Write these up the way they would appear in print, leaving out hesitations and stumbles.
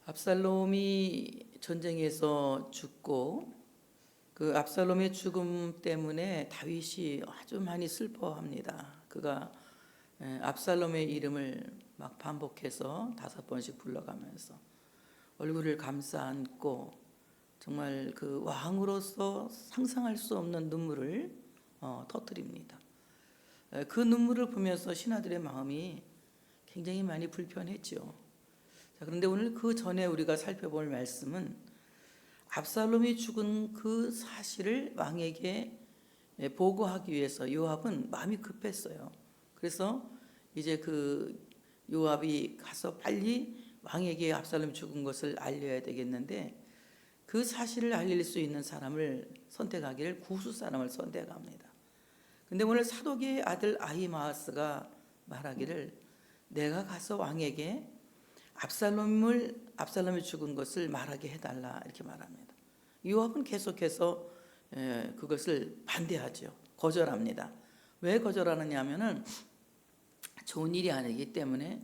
압살롬이 전쟁에서 죽고 그 압살롬의 죽음 때문에 다윗이 아주 많이 슬퍼합니다. 그가 압살롬의 이름을 막 반복해서 5번씩 불러가면서 얼굴을 감싸 안고 정말 그 왕으로서 상상할 수 없는 눈물을 터뜨립니다. 그 눈물을 보면서 신하들의 마음이 굉장히 많이 불편했죠. 그런데 오늘 그 전에 우리가 살펴볼 말씀은 압살롬이 죽은 그 사실을 왕에게 보고하기 위해서 요압은 마음이 급했어요. 그래서 이제 그 요압이 가서 빨리 왕에게 압살롬이 죽은 것을 알려야 되겠는데 그 사실을 알릴 수 있는 사람을 선택하기를 구스 사람을 선택합니다. 근데 오늘 사독의 아들 아히마아스가 말하기를 내가 가서 왕에게 압살롬이 죽은 것을 말하게 해달라 이렇게 말합니다. 요압은 계속해서 그것을 반대하죠. 거절합니다. 왜 거절하느냐 하면은 좋은 일이 아니기 때문에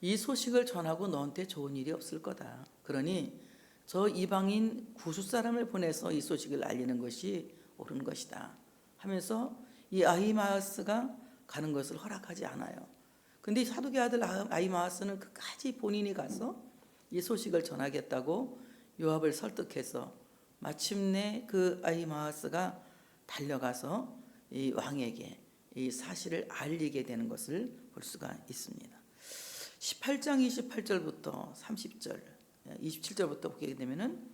이 소식을 전하고 너한테 좋은 일이 없을 거다. 그러니 저 이방인 구스 사람을 보내서 이 소식을 알리는 것이 옳은 것이다 하면서 이 아히마아스가 가는 것을 허락하지 않아요. 근데 사독의 아들 아히마아스는 끝까지 본인이 가서 이 소식을 전하겠다고 요압을 설득해서 마침내 그 아히마아스가 달려가서 이 왕에게 이 사실을 알리게 되는 것을 볼 수가 있습니다. 18장 28절부터 30절, 27절부터 보게 되면은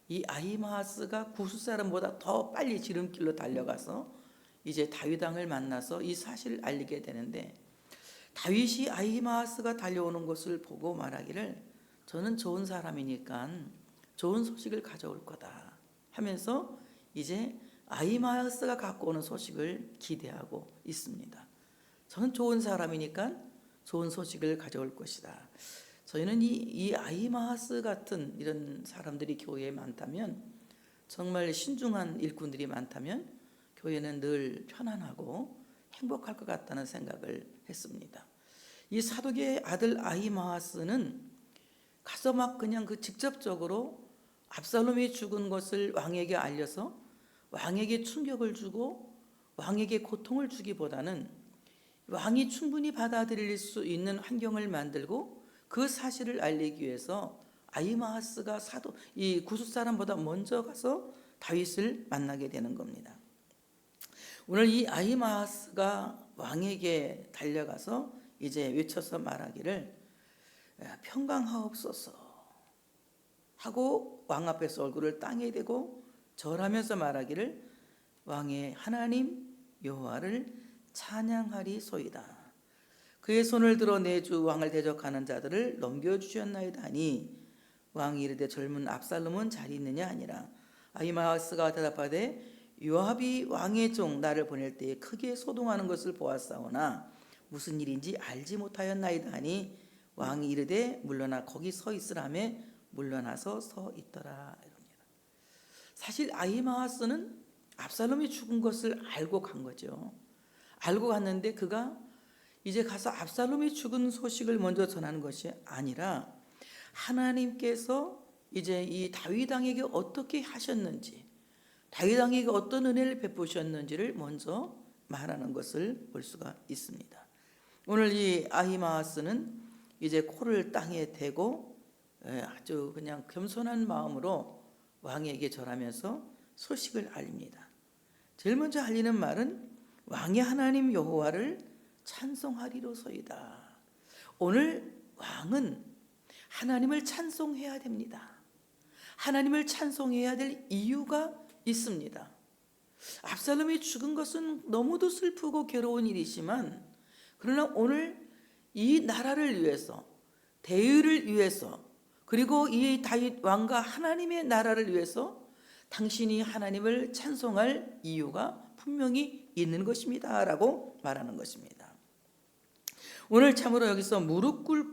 이 아히마아스가 구스 사람보다 더 빨리 지름길로 달려가서 이제 다윗 왕을 만나서 이 사실을 알리게 되는데 다윗이 아히마아스가 달려오는 것을 보고 말하기를 저는 좋은 사람이니까 좋은 소식을 가져올 거다 하면서 이제 아히마아스가 갖고 오는 소식을 기대하고 있습니다. 저는 좋은 사람이니까 좋은 소식을 가져올 것이다. 저희는 이 아히마아스 같은 이런 사람들이 교회에 많다면, 정말 신중한 일꾼들이 많다면 교회는 늘 편안하고 행복할 것 같다는 생각을 했습니다. 이 사독의 아들 아히마아스는 가서 막 그냥 그 직접적으로 압살롬이 죽은 것을 왕에게 알려서 왕에게 충격을 주고 왕에게 고통을 주기보다는 왕이 충분히 받아들일 수 있는 환경을 만들고 그 사실을 알리기 위해서 아히마아스가 이 구스 사람보다 먼저 가서 다윗을 만나게 되는 겁니다. 오늘 이 아히마아스가 왕에게 달려가서 이제 외쳐서 말하기를 평강하옵소서 하고 왕 앞에서 얼굴을 땅에 대고 절하면서 말하기를 왕의 하나님 여호와를 찬양하리소이다. 그의 손을 들어 내 주 왕을 대적하는 자들을 넘겨주셨나이다 하니 왕이 이르되 젊은 압살롬은 잘 있느냐 하니라. 아히마아스가 대답하되 요압이 왕의 종 나를 보낼 때에 크게 소동하는 것을 보았사오나 무슨 일인지 알지 못하였나이다 하니 왕이 이르되 물러나 거기 서 있으라며 물러나서 서 있더라. 사실 아히마아스는 압살롬이 죽은 것을 알고 간 거죠. 알고 갔는데 그가 이제 가서 압살롬이 죽은 소식을 먼저 전하는 것이 아니라 하나님께서 이제 이 다윗 왕에게 어떻게 하셨는지, 다윗 왕에게 어떤 은혜를 베푸셨는지를 먼저 말하는 것을 볼 수가 있습니다. 오늘 이 아히마아스는 이제 코를 땅에 대고 아주 그냥 겸손한 마음으로 왕에게 절하면서 소식을 알립니다. 제일 먼저 알리는 말은 왕의 하나님 여호와를 찬송하리로소이다. 오늘 왕은 하나님을 찬송해야 됩니다. 하나님을 찬송해야 될 이유가 있습니다. 압살롬이 죽은 것은 너무도 슬프고 괴로운 일이지만, 그러나 오늘 이 나라를 위해서, 대의를 위해서, 그리고 이 다윗 왕과 하나님의 나라를 위해서 당신이 하나님을 찬송할 이유가 분명히 있는 것입니다 라고 말하는 것입니다. 오늘 참으로 여기서 무릎을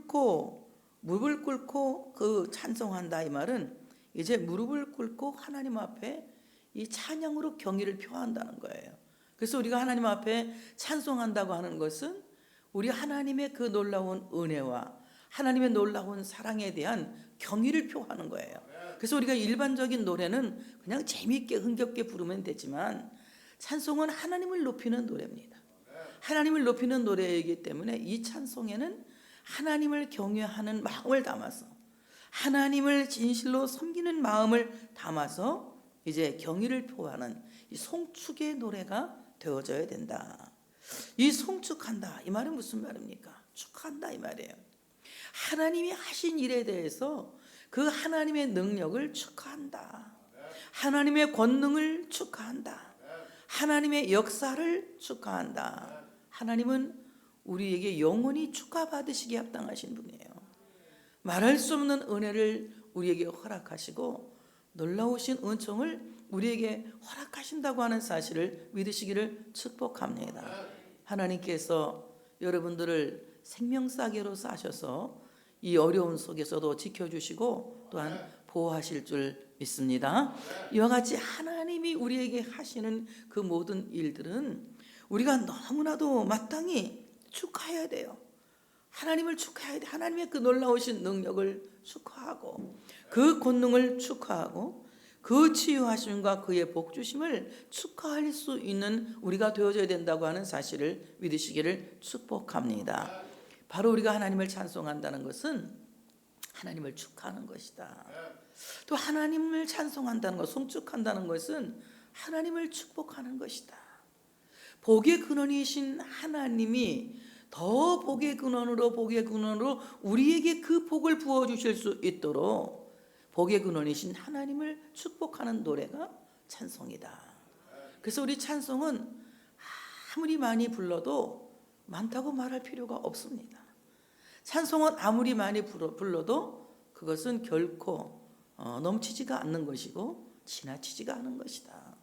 꿇고 그 찬송한다 이 말은 이제 무릎을 꿇고 하나님 앞에 이 찬양으로 경의를 표한다는 거예요. 그래서 우리가 하나님 앞에 찬송한다고 하는 것은 우리 하나님의 그 놀라운 은혜와 하나님의 놀라운 사랑에 대한 경의를 표하는 거예요. 그래서 우리가 일반적인 노래는 그냥 재미있게 흥겹게 부르면 되지만 찬송은 하나님을 높이는 노래입니다. 하나님을 높이는 노래이기 때문에 이 찬송에는 하나님을 경외하는 마음을 담아서 하나님을 진실로 섬기는 마음을 담아서 이제 경의를 표하는 이 송축의 노래가 되어져야 된다. 이 송축한다 이 말은 무슨 말입니까? 축한다 이 말이에요. 하나님이 하신 일에 대해서 그 하나님의 능력을 축하한다. 하나님의 권능을 축하한다. 하나님의 역사를 축하한다. 하나님은 우리에게 영원히 축하받으시기에 합당하신 분이에요. 말할 수 없는 은혜를 우리에게 허락하시고 놀라우신 은총을 우리에게 허락하신다고 하는 사실을 믿으시기를 축복합니다. 하나님께서 여러분들을 생명사계로 사셔서 이 어려운 속에서도 지켜주시고 또한 보호하실 줄 믿습니다. 이와 같이 하나님이 우리에게 하시는 그 모든 일들은 우리가 너무나도 마땅히 축하해야 돼요. 하나님을 축하해야 돼. 하나님의 그 놀라우신 능력을 축하하고 그 권능을 축하하고 그 치유하심과 그의 복주심을 축하할 수 있는 우리가 되어져야 된다고 하는 사실을 믿으시기를 축복합니다. 바로 우리가 하나님을 찬송한다는 것은 하나님을 축하하는 것이다. 또 하나님을 찬송한다는 것, 송축한다는 것은 하나님을 축복하는 것이다. 복의 근원이신 하나님이 더 복의 근원으로 우리에게 그 복을 부어주실 수 있도록 복의 근원이신 하나님을 축복하는 노래가 찬송이다. 그래서 우리 찬송은 아무리 많이 불러도 많다고 말할 필요가 없습니다. 찬송은 아무리 많이 불러도 그것은 결코 넘치지가 않는 것이고 지나치지가 않은 것이다.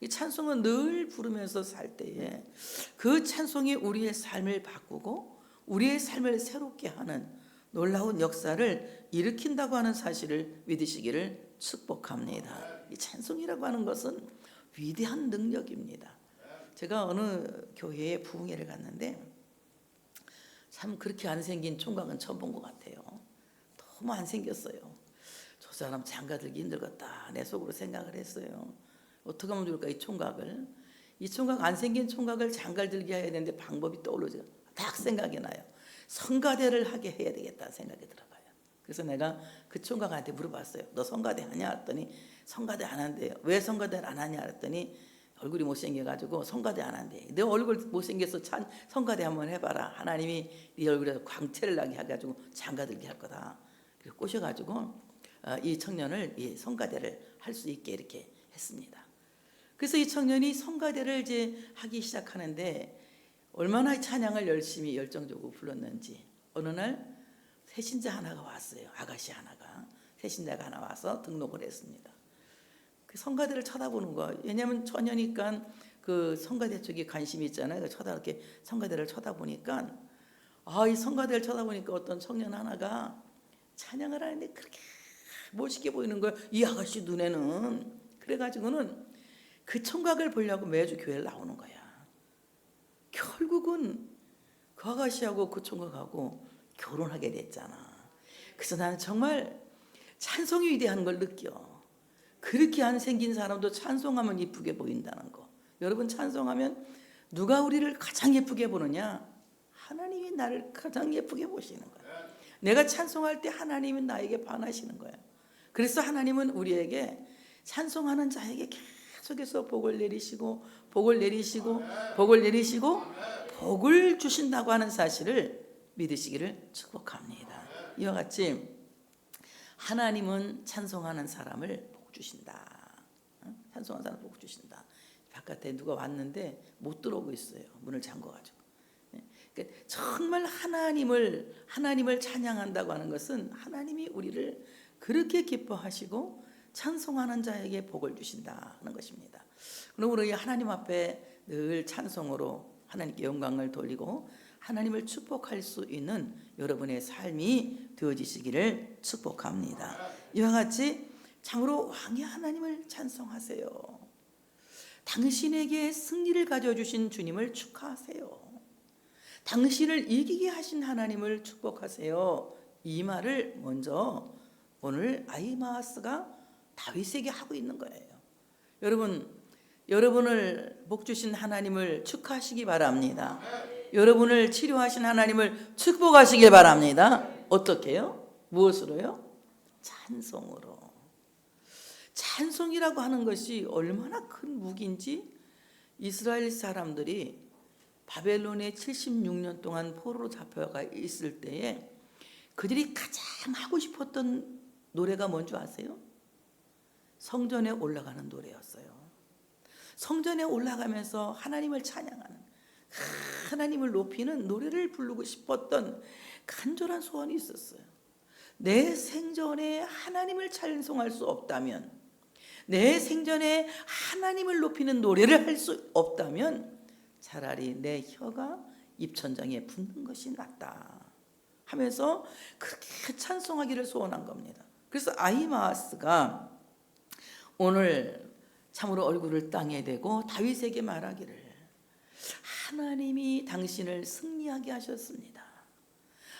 이 찬송은 늘 부르면서 살 때에 그 찬송이 우리의 삶을 바꾸고 우리의 삶을 새롭게 하는 놀라운 역사를 일으킨다고 하는 사실을 믿으시기를 축복합니다. 이 찬송이라고 하는 것은 위대한 능력입니다. 제가 어느 교회에 부흥회를 갔는데 참 그렇게 안 생긴 총각은 처음 본 것 같아요. 너무 안 생겼어요. 저 사람 장가들기 힘들겠다 내 속으로 생각을 했어요. 어떻게 하면 좋을까 이 총각 안 생긴 총각을 장가들게 해야 되는데 방법이 떠오르죠. 딱 생각이 나요. 성가대를 하게 해야 되겠다 생각이 들어가요. 그래서 내가 그 총각한테 물어봤어요. 너 성가대 하냐 했더니 성가대 안 한대요. 왜 성가대를 안 하냐 했더니 얼굴이 못생겨가지고 성가대 안 한대. 내 얼굴 못생겨서 성가대 한번 해봐라. 하나님이 네 얼굴에 광채를 나게 해가지고 장가들게 할 거다. 그래서 꼬셔가지고 이 청년을 이 성가대를 할 수 있게 이렇게 했습니다. 그래서 이 청년이 성가대를 이제 하기 시작하는데 얼마나 찬양을 열심히 열정적으로 불렀는지 어느 날 새신자 하나가 왔어요. 아가씨 하나가 새신자가 하나 와서 등록을 했습니다. 그 성가대를 쳐다보는 거예요. 왜냐하면 처녀니까 그 성가대 쪽에 관심이 있잖아요. 이렇게 성가대를 쳐다보니까 이 성가대를 쳐다보니까 어떤 청년 하나가 찬양을 하는데 그렇게 멋있게 보이는 거예요. 이 아가씨 눈에는. 그래가지고는 그 총각을 보려고 매주 교회를 나오는 거야. 결국은 그 아가씨하고 그 총각하고 결혼하게 됐잖아. 그래서 나는 정말 찬송이 위대한 걸 느껴. 그렇게 안 생긴 사람도 찬송하면 이쁘게 보인다는 거. 여러분 찬송하면 누가 우리를 가장 예쁘게 보느냐? 하나님이 나를 가장 예쁘게 보시는 거야. 내가 찬송할 때 하나님이 나에게 반하시는 거야. 그래서 하나님은 우리에게 찬송하는 자에게 계속해서 복을 내리시고 복을 주신다고 하는 사실을 믿으시기를 축복합니다. 이와 같이 하나님은 찬송하는 사람을 복 주신다. 찬송하는 사람 복 주신다. 바깥에 누가 왔는데 못 들어오고 있어요. 문을 잠궈가지고. 그러니까 정말 하나님을 찬양한다고 하는 것은 하나님이 우리를 그렇게 기뻐하시고 찬송하는 자에게 복을 주신다는 것입니다. 그러므로 이 하나님 앞에 늘 찬송으로 하나님께 영광을 돌리고 하나님을 축복할 수 있는 여러분의 삶이 되어지시기를 축복합니다. 이와 같이 참으로 왕의 하나님을 찬송하세요. 당신에게 승리를 가져주신 주님을 축하하세요. 당신을 이기게 하신 하나님을 축복하세요. 이 말을 먼저 오늘 아히마아스가 다윗에게 하고 있는 거예요. 여러분을 복 주신 하나님을 축하하시기 바랍니다. 여러분을 치료하신 하나님을 축복하시길 바랍니다. 어떻게요? 무엇으로요? 찬송으로. 찬송이라고 하는 것이 얼마나 큰 무기인지 이스라엘 사람들이 바벨론에 76년 동안 포로로 잡혀가 있을 때에 그들이 가장 하고 싶었던 노래가 뭔지 아세요? 성전에 올라가는 노래였어요. 성전에 올라가면서 하나님을 찬양하는, 하나님을 높이는 노래를 부르고 싶었던 간절한 소원이 있었어요. 내 생전에 하나님을 찬송할 수 없다면, 내 생전에 하나님을 높이는 노래를 할 수 없다면 차라리 내 혀가 입천장에 붙는 것이 낫다 하면서 그렇게 찬송하기를 소원한 겁니다. 그래서 아히마아스가 오늘 참으로 얼굴을 땅에 대고 다윗에게 말하기를, 하나님이 당신을 승리하게 하셨습니다.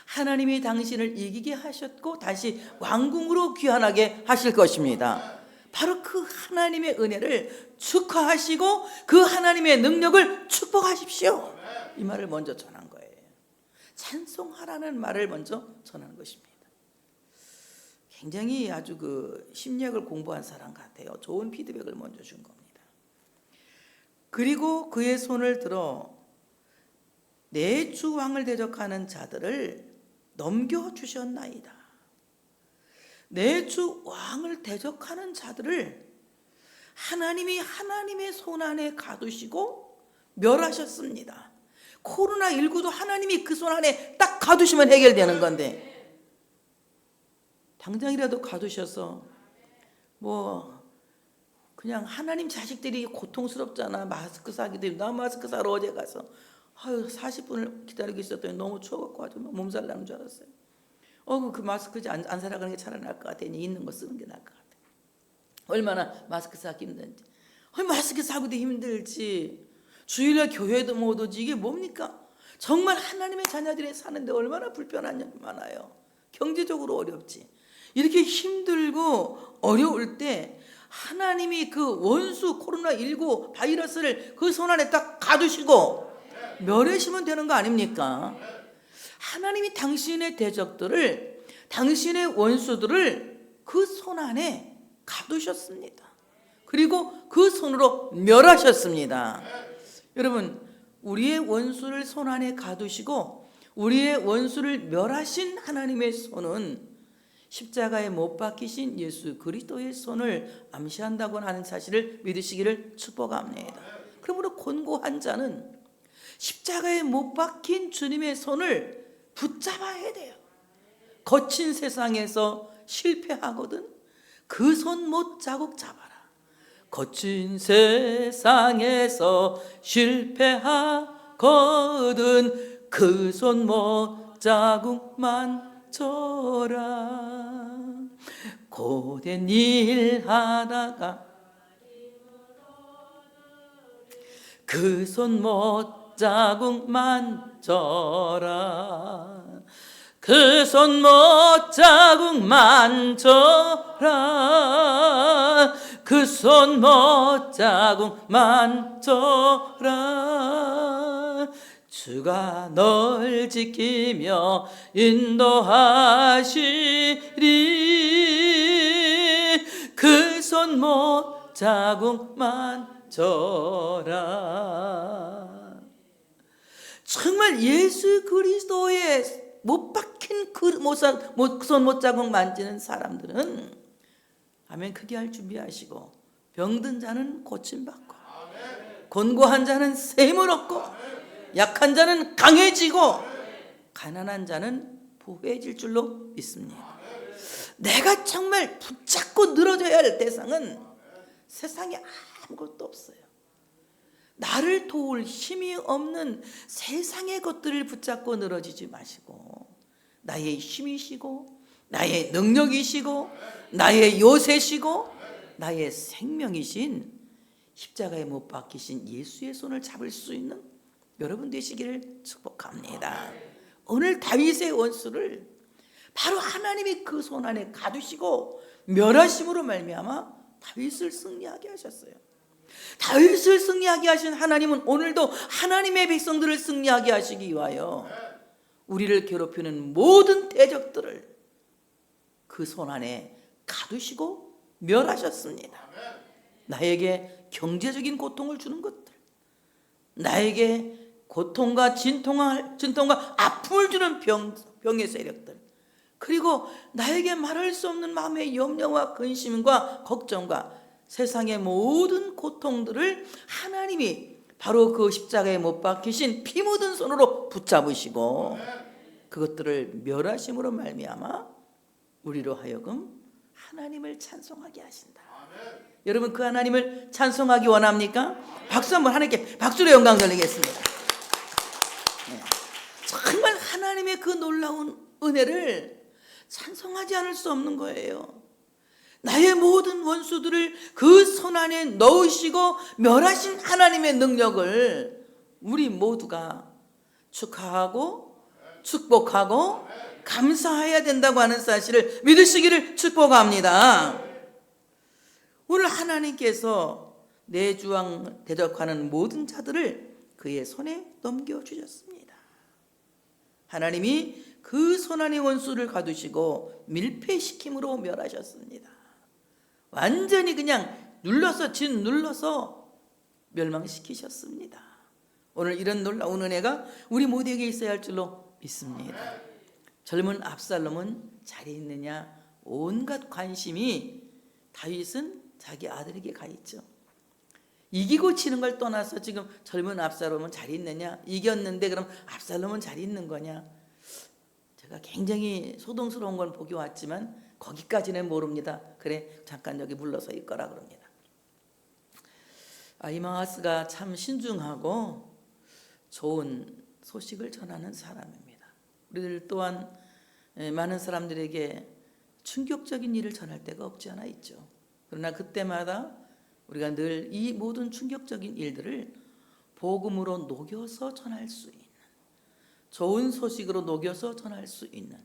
하나님이 당신을 이기게 하셨고 다시 왕궁으로 귀환하게 하실 것입니다. 바로 그 하나님의 은혜를 축하하시고 그 하나님의 능력을 축복하십시오. 이 말을 먼저 전한 거예요. 찬송하라는 말을 먼저 전하는 것입니다. 굉장히 아주 그 심리학을 공부한 사람 같아요. 좋은 피드백을 먼저 준 겁니다. 그리고 그의 손을 들어 내 주 왕을 대적하는 자들을 넘겨주셨나이다. 내 주 왕을 대적하는 자들을 하나님이 하나님의 손 안에 가두시고 멸하셨습니다. 코로나19도 하나님이 그 손 안에 딱 가두시면 해결되는 건데 당장이라도 가두셔서 그냥 하나님 자식들이 고통스럽잖아. 마스크 사기도. 나 마스크 사러 어제 가서 40분을 기다리고 있었더니 너무 추워갖고 아주 몸살 나는 줄 알았어요. 그 마스크 안 사러 가는 게 차라리 나을 것 같아. 있는 거 쓰는 게 나을 것 같아. 얼마나 마스크 사기 힘든지. 마스크 사고도 힘들지. 주일날 교회도 못 오지. 이게 뭡니까? 정말 하나님의 자녀들이 사는데 얼마나 불편한 일 많아요. 경제적으로 어렵지. 이렇게 힘들고 어려울 때 하나님이 그 원수 코로나19 바이러스를 그 손 안에 딱 가두시고 멸하시면 되는 거 아닙니까? 하나님이 당신의 대적들을, 당신의 원수들을 그 손 안에 가두셨습니다. 그리고 그 손으로 멸하셨습니다. 여러분, 우리의 원수를 손 안에 가두시고 우리의 원수를 멸하신 하나님의 손은 십자가에 못 박히신 예수 그리스도의 손을 암시한다고 하는 사실을 믿으시기를 축복합니다. 그러므로 곤고한 자는 십자가에 못 박힌 주님의 손을 붙잡아야 돼요. 거친 세상에서 실패하거든 그 손 못 자국 잡아라. 거친 세상에서 실패하거든 그 손 못 자국만 저라. 고된 일 하다가 그 손 못 자국만 저라. 그 손 못 자국만 저라. 그 손 못 자국만 저라. 주가 널 지키며 인도하시리. 그 손 못 자국만 저라. 정말 예수 그리스도의 못 박힌 그 손 못 자국 만지는 사람들은 아멘 크게 할 준비하시고, 병든 자는 고침받고, 곤고한 자는 셈을 얻고, 약한 자는 강해지고, 가난한 자는 부해질 줄로 믿습니다. 내가 정말 붙잡고 늘어져야 할 대상은 세상에 아무것도 없어요. 나를 도울 힘이 없는 세상의 것들을 붙잡고 늘어지지 마시고, 나의 힘이시고 나의 능력이시고 나의 요새시고 나의 생명이신 십자가에 못 박히신 예수의 손을 잡을 수 있는 여러분 되시기를 축복합니다. 오늘 다윗의 원수를 바로 하나님이 그 손 안에 가두시고 멸하심으로 말미암아 다윗을 승리하게 하셨어요. 다윗을 승리하게 하신 하나님은 오늘도 하나님의 백성들을 승리하게 하시기 위하여 우리를 괴롭히는 모든 대적들을 그 손 안에 가두시고 멸하셨습니다. 나에게 경제적인 고통을 주는 것들, 나에게 고통과 진통과 아픔을 주는 병의 세력들, 그리고 나에게 말할 수 없는 마음의 염려와 근심과 걱정과 세상의 모든 고통들을 하나님이 바로 그 십자가에 못 박히신 피 묻은 손으로 붙잡으시고 그것들을 멸하심으로 말미암아 우리로 하여금 하나님을 찬송하게 하신다. 여러분, 그 하나님을 찬송하기 원합니까? 박수 한번 하나님께 박수로 영광 돌리겠습니다. 네. 정말 하나님의 그 놀라운 은혜를 찬송하지 않을 수 없는 거예요. 나의 모든 원수들을 그 손 안에 넣으시고 멸하신 하나님의 능력을 우리 모두가 축하하고 축복하고 감사해야 된다고 하는 사실을 믿으시기를 축복합니다. 오늘 하나님께서 내 주왕 대적하는 모든 자들을 그의 손에 넘겨주셨습니다. 하나님이 그 손 안에 원수를 가두시고 밀폐시킴으로 멸하셨습니다. 완전히 그냥 짓눌러서 멸망시키셨습니다. 오늘 이런 놀라운 은혜가 우리 모두에게 있어야 할 줄로 믿습니다. 젊은 압살롬은 잘 있느냐, 온갖 관심이 다윗은 자기 아들에게 가 있죠. 이기고 지는 걸 떠나서 지금 젊은 압살롬은 잘 있느냐, 이겼는데 그럼 압살롬은 잘 있는 거냐. 제가 굉장히 소동스러운 건 보기 왔지만 거기까지는 모릅니다. 그래, 잠깐 여기 물러서 있거라 그럽니다. 아히마아스가 참 신중하고 좋은 소식을 전하는 사람입니다. 우리들 또한 많은 사람들에게 충격적인 일을 전할 때가 없지 않아 있죠. 그러나 그때마다 우리가 늘 이 모든 충격적인 일들을 복음으로 녹여서 전할 수 있는, 좋은 소식으로 녹여서 전할 수 있는,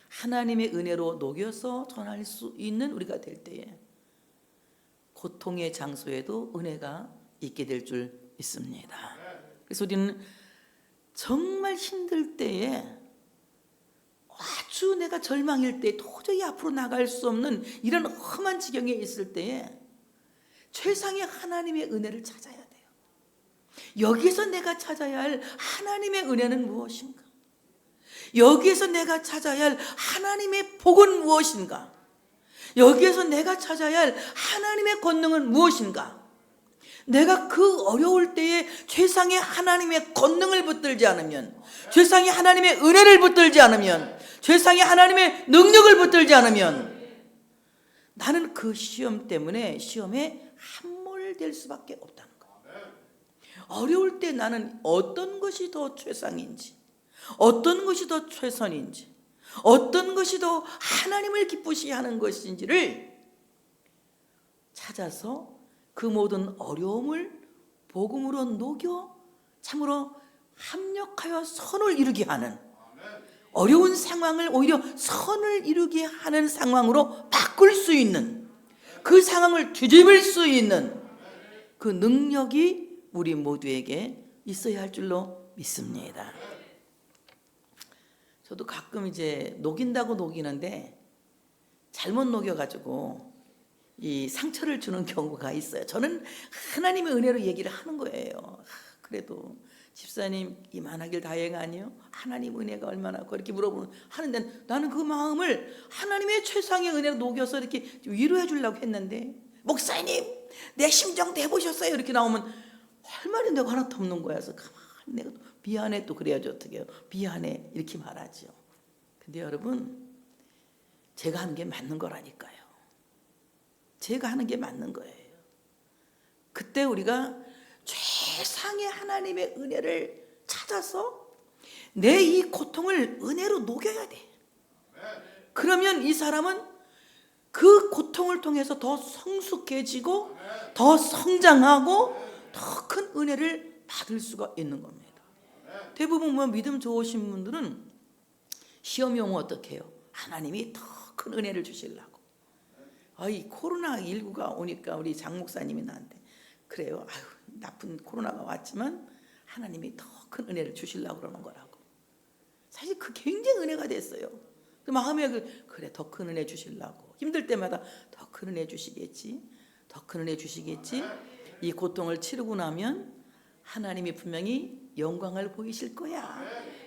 하나님의 은혜로 녹여서 전할 수 있는 우리가 될 때에 고통의 장소에도 은혜가 있게 될 줄 믿습니다. 그래서 우리는 정말 힘들 때에, 아주 내가 절망일 때, 도저히 앞으로 나갈 수 없는 이런 험한 지경에 있을 때에 최상의 하나님의 은혜를 찾아야 돼요. 여기서 내가 찾아야 할 하나님의 은혜는 무엇인가? 여기에서 내가 찾아야 할 하나님의 복은 무엇인가? 여기에서 내가 찾아야 할 하나님의 권능은 무엇인가? 내가 그 어려울 때에 최상의 하나님의 권능을 붙들지 않으면, 최상의 하나님의 은혜를 붙들지 않으면, 최상의 하나님의 능력을 붙들지 않으면 나는 그 시험 때문에 시험에 함몰될 수밖에 없다는 거예요. 어려울 때 나는 어떤 것이 더 최상인지, 어떤 것이 더 최선인지, 어떤 것이 더 하나님을 기쁘시게 하는 것인지를 찾아서 그 모든 어려움을 복음으로 녹여 참으로 합력하여 선을 이루게 하는, 어려운 상황을 오히려 선을 이루게 하는 상황으로 바꿀 수 있는, 그 상황을 뒤집을 수 있는 그 능력이 우리 모두에게 있어야 할 줄로 믿습니다. 저도 가끔 이제 녹인다고 녹이는데 잘못 녹여가지고 이 상처를 주는 경우가 있어요. 저는 하나님의 은혜로 얘기를 하는 거예요. 그래도 집사님 이만하길 다행 아니요? 하나님 은혜가 얼마나 그렇게 물어보는 하는데 나는 그 마음을 하나님의 최상의 은혜로 녹여서 이렇게 위로해 주려고 했는데, 목사님 내 심정도 해보셨어요? 이렇게 나오면 할 말이 내가 하나도 없는 거야. 그래서 가만히 내가 미안해, 또 그래야지 어떻게 해요? 미안해 이렇게 말하죠. 근데 여러분, 제가 하는 게 맞는 거라니까요. 제가 하는 게 맞는 거예요. 그때 우리가 최상의 하나님의 은혜를 찾아서 내 이 고통을 은혜로 녹여야 돼. 그러면 이 사람은 그 고통을 통해서 더 성숙해지고 더 성장하고 더 큰 은혜를 받을 수가 있는 겁니다. 대부분 믿음 좋으신 분들은 시험이 오면 어떻게 해요? 하나님이 더 큰 은혜를 주시려고. 이 코로나19가 오니까 우리 장 목사님이 나한테 그래요. 나쁜 코로나가 왔지만 하나님이 더 큰 은혜를 주시려고 그러는 거라고. 사실 그 굉장히 은혜가 됐어요. 그 마음에 그래 더 큰 은혜 주시려고. 힘들 때마다 더 큰 은혜 주시겠지. 더 큰 은혜 주시겠지. 이 고통을 치르고 나면 하나님이 분명히 영광을 보이실 거야.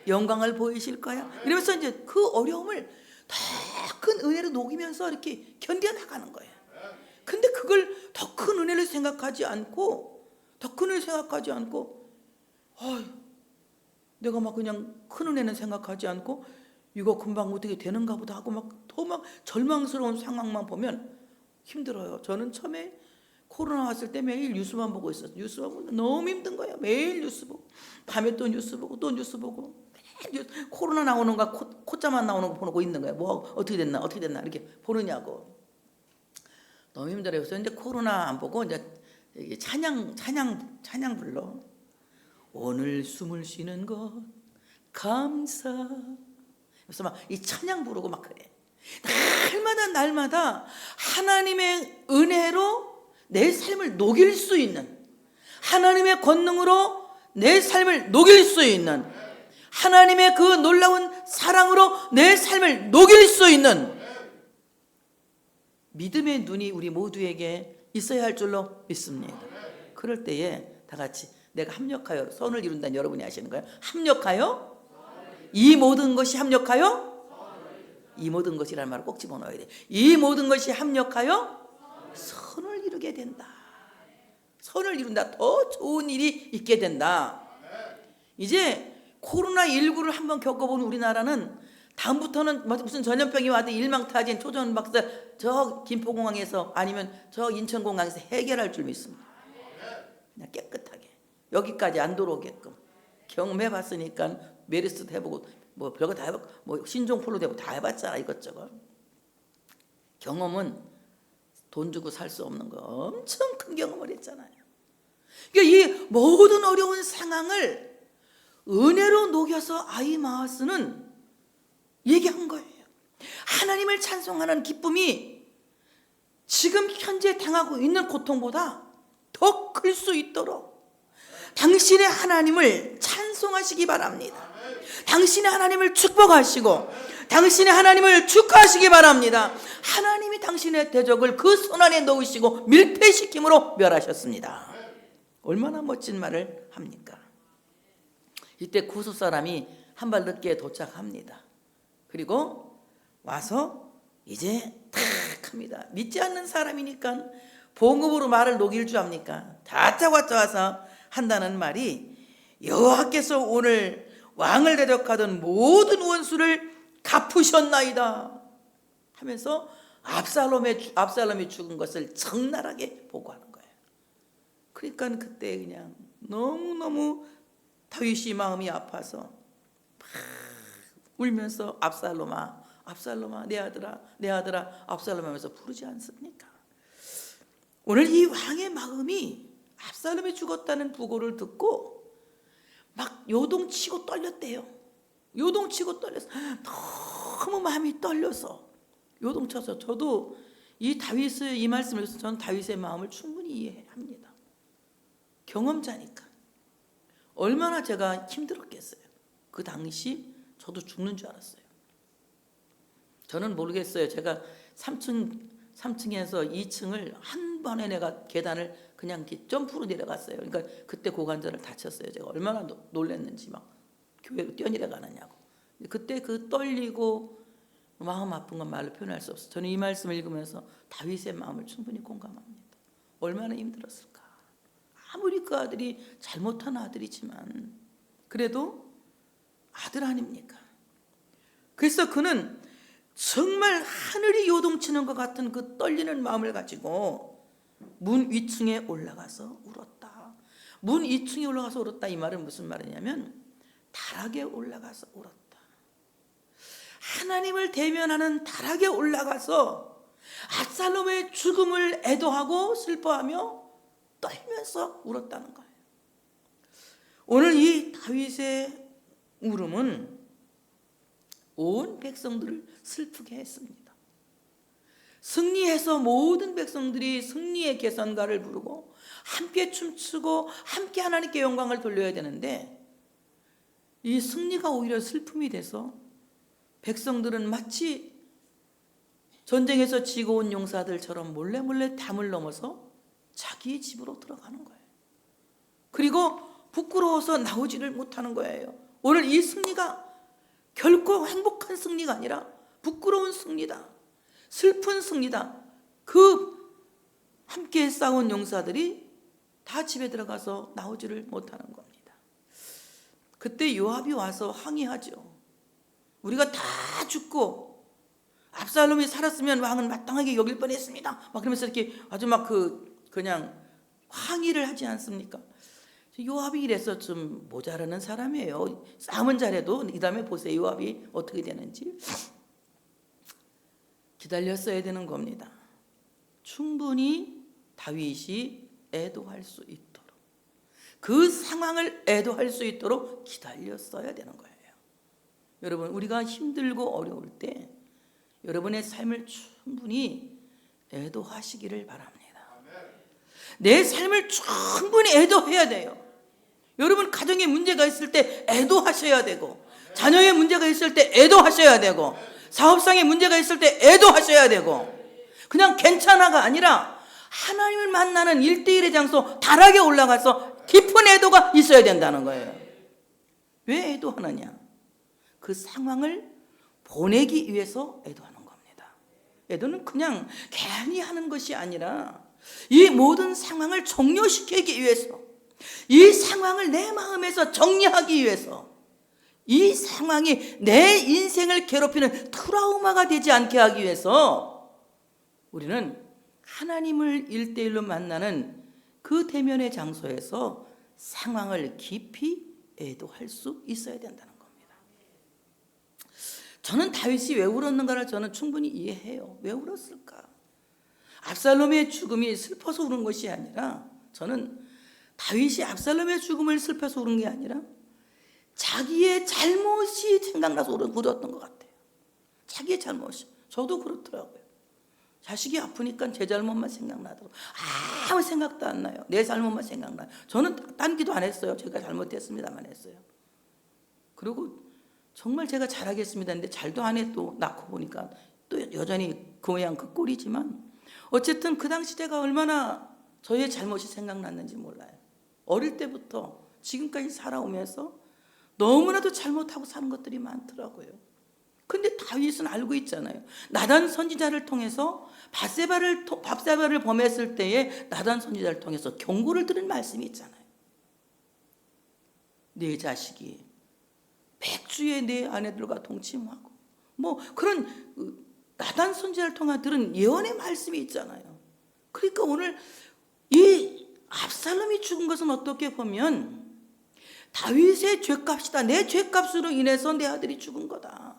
영광을 보이실 거야. 이러면서 이제 그 어려움을 더 큰 은혜로 녹이면서 이렇게 견뎌나가는 거예요. 근데 그걸 더 큰 은혜를 생각하지 않고, 더 큰 은혜를 생각하지 않고, 내가 막 그냥 큰 은혜는 생각하지 않고 이거 금방 어떻게 되는가 보다 하고 막 절망스러운 상황만 보면 힘들어요. 저는 처음에 코로나 왔을 때 매일 뉴스만 보고 있었어요. 뉴스만 보고 너무 힘든 거예요. 매일 뉴스 보고 밤에 또 뉴스 보고 또 뉴스 보고 코로나 나오는 거 코자만 나오는 거 보고 있는 거예요. 뭐 어떻게 됐나 이렇게 보느냐고. 너무 힘들어요. 그래서 이제 코로나 안 보고 이제 찬양 불러. 오늘 숨을 쉬는 것 감사. 그래서 막 이 찬양 부르고 막 그래. 날마다 하나님의 은혜로 내 삶을 녹일 수 있는, 하나님의 권능으로 내 삶을 녹일 수 있는, 하나님의 그 놀라운 사랑으로 내 삶을 녹일 수 있는 믿음의 눈이 우리 모두에게 있어야 할 줄로 믿습니다. 그럴 때에 다 같이 내가 합력하여 선을 이룬다는 여러분이 아시는 거예요. 합력하여? 이 모든 것이 합력하여? 이 모든 것이라는 말을 꼭 집어넣어야 돼. 이 모든 것이 합력하여 선을 이루게 된다. 선을 이룬다. 더 좋은 일이 있게 된다. 이제 코로나19를 한번 겪어본 우리나라는 다음부터는 무슨 전염병이 와도 일망타진 초전박사 저 김포공항에서 아니면 저 인천공항에서 해결할 줄 믿습니다. 그냥 깨끗하게 여기까지 안 들어오게끔 경험해봤으니까 메르스도 해보고 뭐 별거 다 해봤고 뭐 신종플루도 해보고 다 해봤잖아. 이것저것 경험은 돈 주고 살 수 없는 거 엄청 큰 경험을 했잖아요. 그러니까 이 모든 어려운 상황을 은혜로 녹여서 아이마하스는 얘기한 거예요. 하나님을 찬송하는 기쁨이 지금 현재 당하고 있는 고통보다 더 클 수 있도록 당신의 하나님을 찬송하시기 바랍니다. 당신의 하나님을 축복하시고 당신의 하나님을 축하하시기 바랍니다. 하나님이 당신의 대적을 그 손 안에 넣으시고 밀폐시킴으로 멸하셨습니다. 얼마나 멋진 말을 합니까? 이때 구스 사람이 한 발 늦게 도착합니다. 그리고 와서 이제 탁 합니다. 믿지 않는 사람이니까 봉급으로 말을 녹일 줄 압니까? 다짜고 와서 한다는 말이 여호와께서 오늘 왕을 대적하던 모든 원수를 갚으셨나이다 하면서 압살롬이 죽은 것을 적나라하게 보고하는 거예요. 그러니까 그때 그냥 너무너무 다윗이 마음이 아파서 막 울면서 압살롬아 내 아들아 압살롬 하면서 부르지 않습니까? 오늘 이 왕의 마음이 압살롬이 죽었다는 부고를 듣고 막 요동치고 떨렸대요. 요동치고 떨려서 너무 마음이 떨려서 요동쳐서 저도 이 다윗의 이 말씀을 해서 저는 다윗의 마음을 충분히 이해합니다. 경험자니까. 얼마나 제가 힘들었겠어요. 그 당시 저도 죽는 줄 알았어요. 저는 모르겠어요. 제가 3층에서 2층을 한 번에 내가 계단을 그냥 점프로 내려갔어요. 그러니까 그때 고관절을 다쳤어요. 제가 얼마나 놀랐는지 막 교회로 뛰어내려가느냐고. 그때 그 떨리고 마음 아픈 건 말로 표현할 수 없어요. 저는 이 말씀을 읽으면서 다윗의 마음을 충분히 공감합니다. 얼마나 힘들었을까. 아무리 그 아들이 잘못한 아들이지만 그래도 아들 아닙니까? 그래서 그는 정말 하늘이 요동치는 것 같은 그 떨리는 마음을 가지고 문 위층에 올라가서 울었다. 문 위층에 올라가서 울었다. 이 말은 무슨 말이냐면 다락에 올라가서 울었다. 하나님을 대면하는 다락에 올라가서 압살롬의 죽음을 애도하고 슬퍼하며 떨면서 울었다는 거예요. 오늘 이 다윗의 울음은 온 백성들을 슬프게 했습니다. 승리해서 모든 백성들이 승리의 개선가를 부르고 함께 춤추고 함께 하나님께 영광을 돌려야 되는데, 이 승리가 오히려 슬픔이 돼서 백성들은 마치 전쟁에서 지고 온 용사들처럼 몰래 담을 넘어서 자기의 집으로 들어가는 거예요. 그리고 부끄러워서 나오지를 못하는 거예요. 오늘 이 승리가 결코 행복한 승리가 아니라 부끄러운 승리다, 슬픈 승리다. 그 함께 싸운 용사들이 다 집에 들어가서 나오지를 못하는 겁니다. 그때 요압이 와서 항의하죠. 우리가 다 죽고 압살롬이 살았으면 왕은 마땅하게 여길 뻔했습니다. 막 그러면서 이렇게 아주 막 그냥 항의를 하지 않습니까? 요압이 이래서 좀 모자라는 사람이에요. 싸움은 잘해도 이 다음에 보세요. 요압이 어떻게 되는지. 기다렸어야 되는 겁니다. 충분히 다윗이 애도할 수 있도록, 그 상황을 애도할 수 있도록 기다렸어야 되는 거예요. 여러분, 우리가 힘들고 어려울 때 여러분의 삶을 충분히 애도하시기를 바랍니다. 내 삶을 충분히 애도해야 돼요. 여러분, 가정에 문제가 있을 때 애도하셔야 되고, 자녀의 문제가 있을 때 애도하셔야 되고, 사업상에 문제가 있을 때 애도하셔야 되고, 그냥 괜찮아가 아니라 하나님을 만나는 1대1의 장소 다락에 올라가서 깊은 애도가 있어야 된다는 거예요. 왜 애도하느냐? 그 상황을 보내기 위해서 애도하는 겁니다. 애도는 그냥 괜히 하는 것이 아니라 이 모든 상황을 종료시키기 위해서, 이 상황을 내 마음에서 정리하기 위해서, 이 상황이 내 인생을 괴롭히는 트라우마가 되지 않게 하기 위해서 우리는 하나님을 1대1로 만나는 그 대면의 장소에서 상황을 깊이 애도할 수 있어야 된다는 겁니다. 저는 다윗이 왜 울었는가를 저는 충분히 이해해요. 왜 울었을까? 압살롬의 죽음이 슬퍼서 우는 것이 아니라, 저는 다윗이 압살롬의 죽음을 슬퍼서 우는 게 아니라 자기의 잘못이 생각나서 울었던 것 같아요. 자기의 잘못이. 저도 그렇더라고요. 자식이 아프니까 제 잘못만 생각나더라고요. 아무 생각도 안 나요. 내 잘못만 생각나요. 저는 딴 기도 안 했어요. 제가 잘못했습니다만 했어요. 그리고 정말 제가 잘하겠습니다 했는데 잘도 안 해. 또 낳고 보니까 또 여전히 그 모양 그 꼴이지만, 어쨌든 그 당시 제가 얼마나 저의 잘못이 생각났는지 몰라요. 어릴 때부터 지금까지 살아오면서 너무나도 잘못하고 사는 것들이 많더라고요. 근데 다윗은 알고 있잖아요. 나단 선지자를 통해서 밧세바를 범했을 때에 나단 선지자를 통해서 경고를 들은 말씀이 있잖아요. 내 자식이 백주에 내 아내들과 동침하고, 뭐 그런 나단 선지자를 통해 들은 예언의 말씀이 있잖아요. 그러니까 오늘 이 압살롬이 죽은 것은 어떻게 보면 다윗의 죄값이다. 내 죄값으로 인해서 내 아들이 죽은 거다.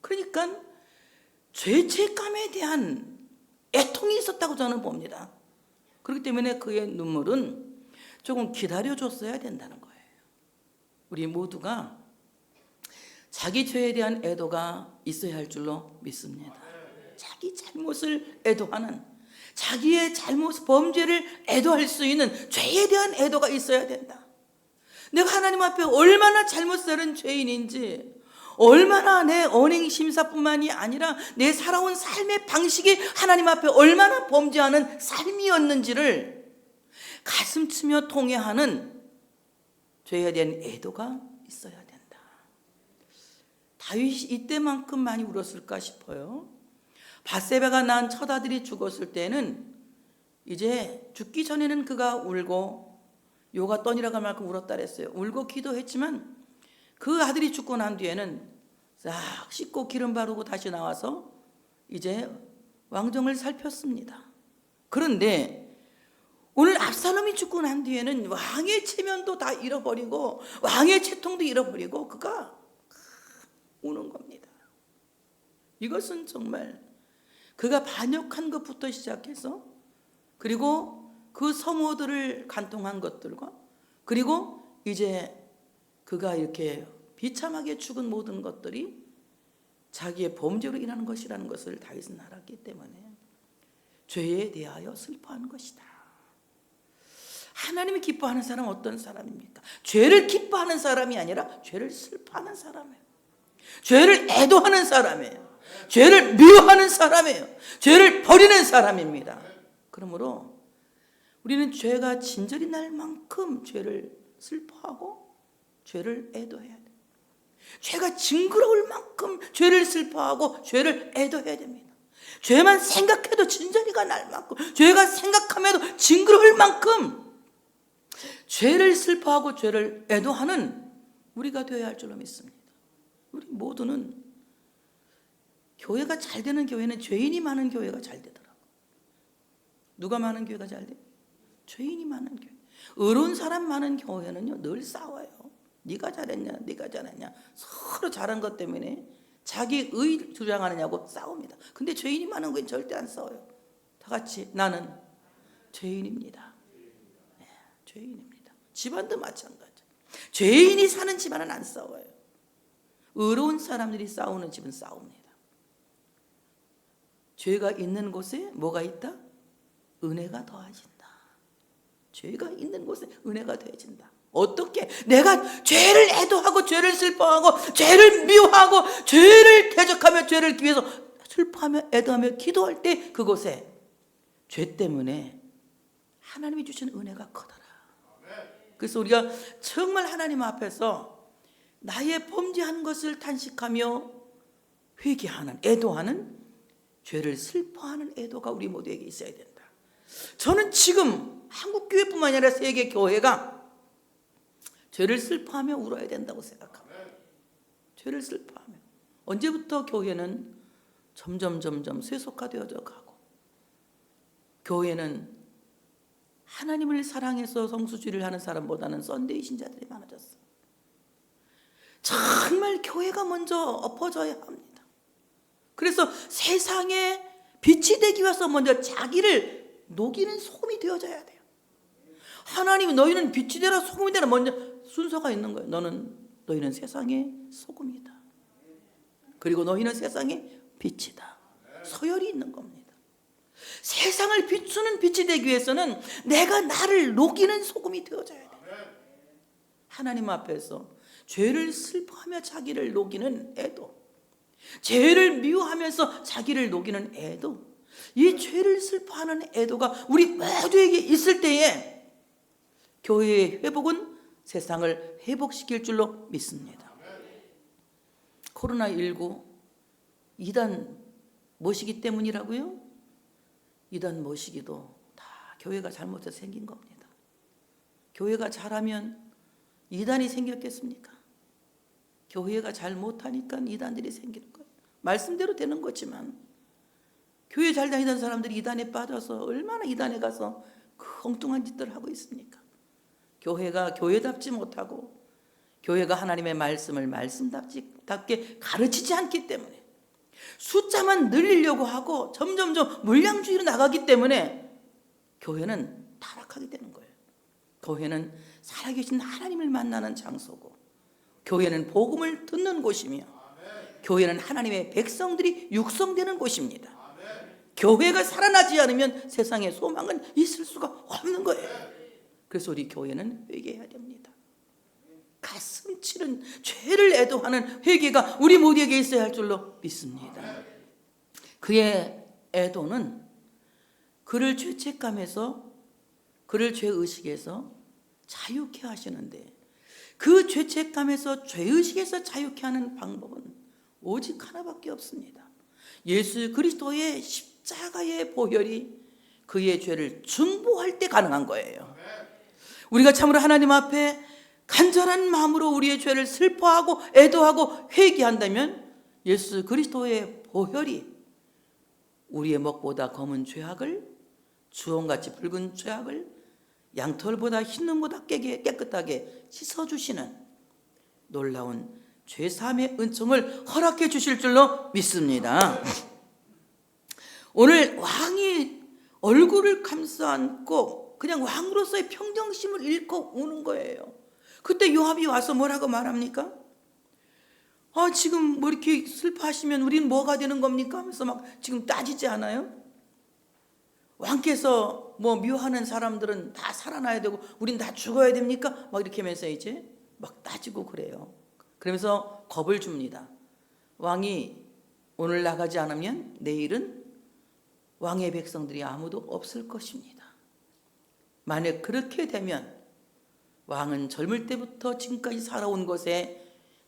그러니까 죄책감에 대한 애통이 있었다고 저는 봅니다. 그렇기 때문에 그의 눈물은 조금 기다려줬어야 된다는 거예요. 우리 모두가 자기 죄에 대한 애도가 있어야 할 줄로 믿습니다. 자기 잘못을 애도하는, 자기의 잘못, 범죄를 애도할 수 있는 죄에 대한 애도가 있어야 된다. 내가 하나님 앞에 얼마나 잘못 살은 죄인인지, 얼마나 내 언행 심사뿐만이 아니라 내 살아온 삶의 방식이 하나님 앞에 얼마나 범죄하는 삶이었는지를 가슴 치며 통회하는 죄에 대한 애도가 있어야 된다. 다윗이 이때만큼 많이 울었을까 싶어요. 밧세바가 낳은 첫 아들이 죽었을 때는 이제 죽기 전에는 그가 울고 요가 떠니라갈 만큼 울었다 그랬어요. 울고 기도했지만 그 아들이 죽고 난 뒤에는 싹 씻고 기름 바르고 다시 나와서 이제 왕정을 살폈습니다. 그런데 오늘 압살롬이 죽고 난 뒤에는 왕의 체면도 다 잃어버리고 왕의 채통도 잃어버리고 그가 우는 겁니다. 이것은 정말 그가 반역한 것부터 시작해서, 그리고 그 성호들을 간통한 것들과, 그리고 이제 그가 이렇게 비참하게 죽은 모든 것들이 자기의 범죄로 인하는 것이라는 것을 다윗은 알았기 때문에 죄에 대하여 슬퍼하는 것이다. 하나님이 기뻐하는 사람은 어떤 사람입니까? 죄를 기뻐하는 사람이 아니라 죄를 슬퍼하는 사람이에요. 죄를 애도하는 사람이에요. 죄를 미워하는 사람이에요. 죄를 버리는 사람입니다. 그러므로 우리는 죄가 진절이 날 만큼 죄를 슬퍼하고 죄를 애도해야 돼요. 죄가 징그러울 만큼 죄를 슬퍼하고 죄를 애도해야 됩니다. 죄만 생각해도 진저리가 날 만큼, 죄가 생각하면도 징그러울 만큼 죄를 슬퍼하고 죄를 애도하는 우리가 되어야 할 줄로 믿습니다. 우리 모두는 교회가 잘 되는 교회는 죄인이 많은 교회가 잘 되더라고요. 누가 많은 교회가 잘 돼요? 죄인이 많은 교회. 의로운 사람 많은 교회는요 늘 싸워요. 네가 잘했냐, 네가 잘했냐, 서로 잘한 것 때문에 자기 의 주장하느냐고 싸웁니다. 근데 죄인이 많은 교회는 절대 안 싸워요. 다 같이 나는 죄인입니다. 네, 죄인입니다. 집안도 마찬가지. 죄인이 사는 집안은 안 싸워요. 의로운 사람들이 싸우는 집은 싸웁니다. 죄가 있는 곳에 뭐가 있다? 은혜가 더해진다. 죄가 있는 곳에 은혜가 더해진다. 어떻게? 내가 죄를 애도하고 죄를 슬퍼하고 죄를 미워하고 죄를 대적하며 죄를 위해서 슬퍼하며 애도하며 기도할 때 그곳에 죄 때문에 하나님이 주신 은혜가 커더라. 그래서 우리가 정말 하나님 앞에서 나의 범죄한 것을 탄식하며 회개하는, 애도하는, 죄를 슬퍼하는 애도가 우리 모두에게 있어야 된다. 저는 지금 한국교회뿐만 아니라 세계 교회가 죄를 슬퍼하며 울어야 된다고 생각합니다. 죄를 슬퍼하며. 언제부터 교회는 점점 세속화되어져 가고, 교회는 하나님을 사랑해서 성수주의를 하는 사람보다는 썬데이 신자들이 많아졌어요. 정말 교회가 먼저 엎어져야 합니다. 그래서 세상에 빛이 되기 위해서 먼저 자기를 녹이는 소금이 되어져야 돼요. 하나님이 너희는 빛이 되라 소금이 되라 먼저 순서가 있는 거예요. 너희는 세상의 소금이다. 그리고 너희는 세상의 빛이다. 서열이 있는 겁니다. 세상을 비추는 빛이 되기 위해서는 내가 나를 녹이는 소금이 되어져야 돼요. 하나님 앞에서 죄를 슬퍼하며 자기를 녹이는 애도, 죄를 미워하면서 자기를 녹이는 애도, 이 죄를 슬퍼하는 애도가 우리 모두에게 있을 때에 교회의 회복은 세상을 회복시킬 줄로 믿습니다. 코로나19 이단 모시기 때문이라고요? 이단 모시기도 다 교회가 잘못해서 생긴 겁니다. 교회가 잘하면 이단이 생겼겠습니까? 교회가 잘 못하니까 이단들이 생기는 거예요. 말씀대로 되는 거지만 교회 잘 다니던 사람들이 이단에 빠져서 얼마나 이단에 가서 엉뚱한 짓들을 하고 있습니까? 교회가 교회답지 못하고 교회가 하나님의 말씀을 말씀답게 가르치지 않기 때문에 숫자만 늘리려고 하고 점점점 물량주의로 나가기 때문에 교회는 타락하게 되는 거예요. 교회는 살아계신 하나님을 만나는 장소고, 교회는 복음을 듣는 곳이며, 교회는 하나님의 백성들이 육성되는 곳입니다. 교회가 살아나지 않으면 세상에 소망은 있을 수가 없는 거예요. 그래서 우리 교회는 회개해야 됩니다. 가슴 치는 죄를 애도하는 회개가 우리 모두에게 있어야 할 줄로 믿습니다. 그의 애도는 그를 죄책감에서, 그를 죄의식에서 자유케 하시는데, 그 죄책감에서 죄의식에서 자유케 하는 방법은 오직 하나밖에 없습니다. 예수 그리스도의 십자가의 보혈이 그의 죄를 중보할 때 가능한 거예요. 우리가 참으로 하나님 앞에 간절한 마음으로 우리의 죄를 슬퍼하고 애도하고 회개한다면 예수 그리스도의 보혈이 우리의 먹보다 검은 죄악을, 주홍같이 붉은 죄악을 양털보다 흰 눈보다 깨끗하게 씻어주시는 놀라운 죄사함의 은총을 허락해 주실 줄로 믿습니다. 오늘 왕이 얼굴을 감싸 안고 그냥 왕으로서의 평정심을 잃고 우는 거예요. 그때 요압이 와서 뭐라고 말합니까? 지금 뭐 이렇게 슬퍼하시면 우리는 뭐가 되는 겁니까? 하면서 막 지금 따지지 않아요? 왕께서 뭐 미워하는 사람들은 다 살아나야 되고 우린 다 죽어야 됩니까? 막 이렇게 하면서 이제 막 따지고 그래요. 그러면서 겁을 줍니다. 왕이 오늘 나가지 않으면 내일은 왕의 백성들이 아무도 없을 것입니다. 만약 그렇게 되면 왕은 젊을 때부터 지금까지 살아온 것에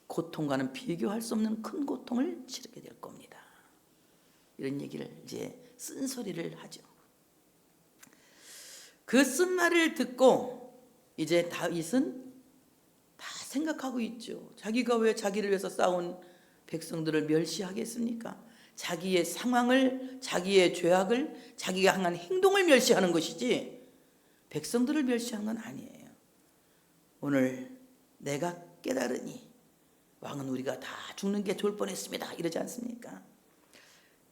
고통과는 비교할 수 없는 큰 고통을 치르게 될 겁니다. 이런 얘기를 이제 쓴소리를 하죠. 그 쓴 말을 듣고 이제 다윗은 다 생각하고 있죠. 자기가 왜 자기를 위해서 싸운 백성들을 멸시하겠습니까? 자기의 상황을, 자기의 죄악을, 자기가 향한 행동을 멸시하는 것이지 백성들을 멸시하는 건 아니에요. 오늘 내가 깨달으니 왕은 우리가 다 죽는 게 좋을 뻔했습니다. 이러지 않습니까?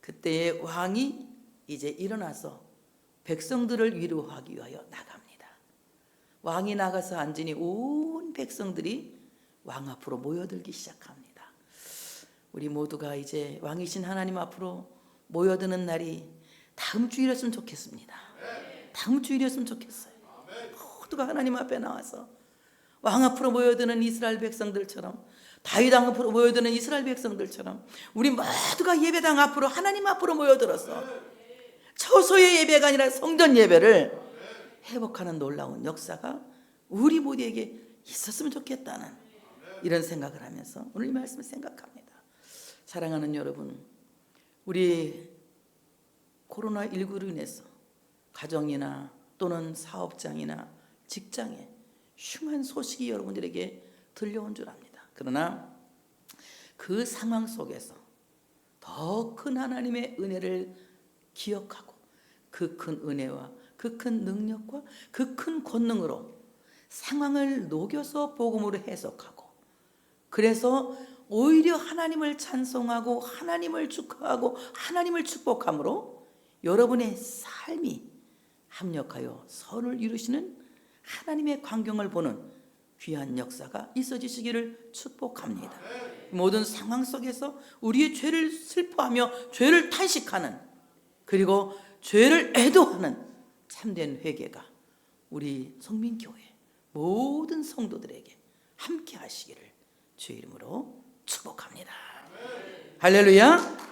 그때 왕이 이제 일어나서 백성들을 위로하기 위하여 나갑니다. 왕이 나가서 앉으니 온 백성들이 왕 앞으로 모여들기 시작합니다. 우리 모두가 이제 왕이신 하나님 앞으로 모여드는 날이 다음 주일이었으면 좋겠습니다. 다음 주일이었으면 좋겠어요. 모두가 하나님 앞에 나와서 왕 앞으로 모여드는 이스라엘 백성들처럼, 다윗 앞으로 모여드는 이스라엘 백성들처럼 우리 모두가 예배당 앞으로, 하나님 앞으로 모여들어서 처소의 예배가 아니라 성전 예배를 회복하는 놀라운 역사가 우리 모두에게 있었으면 좋겠다는 이런 생각을 하면서 오늘 이 말씀을 생각합니다. 사랑하는 여러분, 우리 코로나19로 인해서 가정이나 또는 사업장이나 직장에 흉한 소식이 여러분들에게 들려온 줄 압니다. 그러나 그 상황 속에서 더 큰 하나님의 은혜를 기억하고 그 큰 은혜와 그 큰 능력과 그 큰 권능으로 상황을 녹여서 복음으로 해석하고, 그래서 오히려 하나님을 찬송하고 하나님을 축하하고 하나님을 축복함으로 여러분의 삶이 합력하여 선을 이루시는 하나님의 광경을 보는 귀한 역사가 있어지시기를 축복합니다. 모든 상황 속에서 우리의 죄를 슬퍼하며 죄를 탄식하는, 그리고 죄를 애도하는 참된 회개가 우리 성민교회 모든 성도들에게 함께 하시기를 주의 이름으로 축복합니다. 할렐루야.